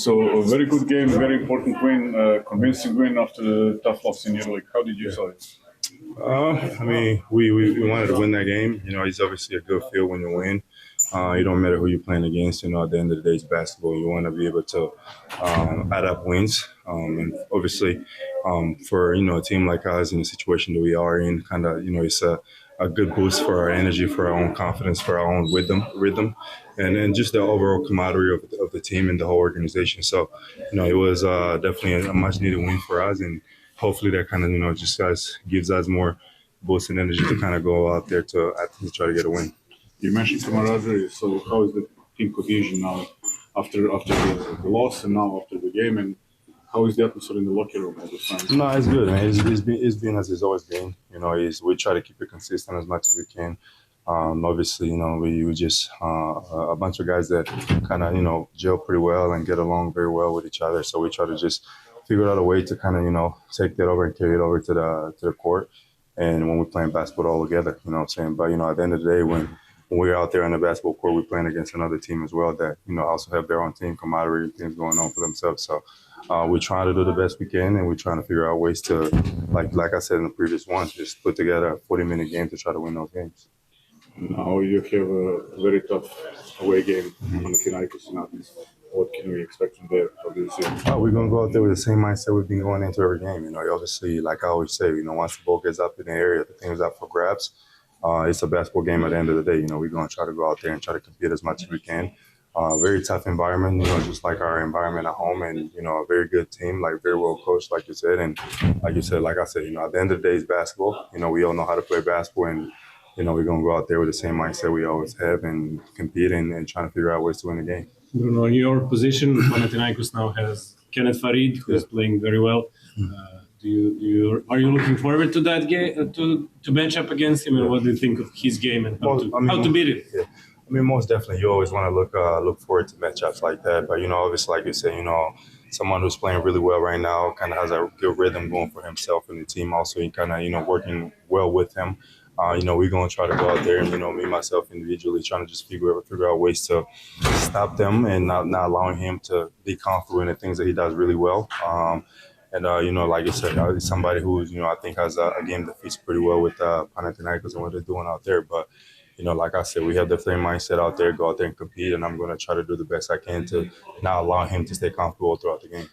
So a very good game, very important win, convincing win after the tough loss in EuroLeague. How did you saw it? I mean, we wanted to win that game. You know, it's obviously a good feel when you win. It don't matter who you're playing against. You know, at the end of the day, it's basketball. You want to be able to add up wins. And obviously, for, you know, a team like us in the situation that we are in, kind of, you know, it's a good boost for our energy, for our own confidence, for our own rhythm, and then just the overall camaraderie of the team and the whole organization. So, you know, it was definitely a much-needed win for us, and hopefully that kind of, you know, just gives us more boost and energy to kind of go out there to try to get a win. You mentioned camaraderie, so how is the team cohesion now after the loss and now after the game, and how is the atmosphere in the locker room as a fan? No, it's good, man. It's been as it's always been. You know, we try to keep it consistent as much as we can. Obviously, you know, we just a bunch of guys that kind of, you know, gel pretty well and get along very well with each other. So we try to just figure out a way to kind of, you know, take that over and carry it over to the court. And when we're playing basketball all together, you know what I'm saying? But, you know, at the end of the day, when we're out there on the basketball court, we're playing against another team as well that, you know, also have their own team camaraderie, things going on for themselves. So we're trying to do the best we can, and we're trying to figure out ways to, like I said in the previous one, just put together a 40-minute game to try to win those games. Now you have a very tough away game, Panatinaikos in Athens. What can we expect from there? How do you see it? We're going to go out there with the same mindset we've been going into every game. You know, obviously, like I always say, you know, once the ball gets up in the area, the thing is up for grabs. It's a basketball game at the end of the day. You know, we're going to try to go out there and try to compete as much as we can. Very tough environment, you know, just like our environment at home, and, you know, a very good team, like very well coached, like you said. And like I said, you know, at the end of the day, it's basketball. You know, we all know how to play basketball, and, you know, we're going to go out there with the same mindset we always have and compete and trying to figure out ways to win the game. Bruno, in your position, Panathinaikos now has Kenneth Farid, who is playing very well. Are you looking forward to that game, to match up against him, and what do you think of his game and how to beat it? Yeah. I mean, most definitely, you always want to look forward to matchups like that. But, you know, obviously, like you say, you know, someone who's playing really well right now kind of has a good rhythm going for himself and the team also. He kind of, you know, working well with him. You know, we're going to try to go out there and, you know, me, myself individually trying to just figure out ways to stop them and not allowing him to be comfortable in the things that he does really well. You know, like I said, he's somebody who's, you know, I think has a game that fits pretty well with Panathinaikos and what they're doing out there. But, you know, like I said, we have the same mindset out there, go out there and compete, and I'm going to try to do the best I can to not allow him to stay comfortable throughout the game.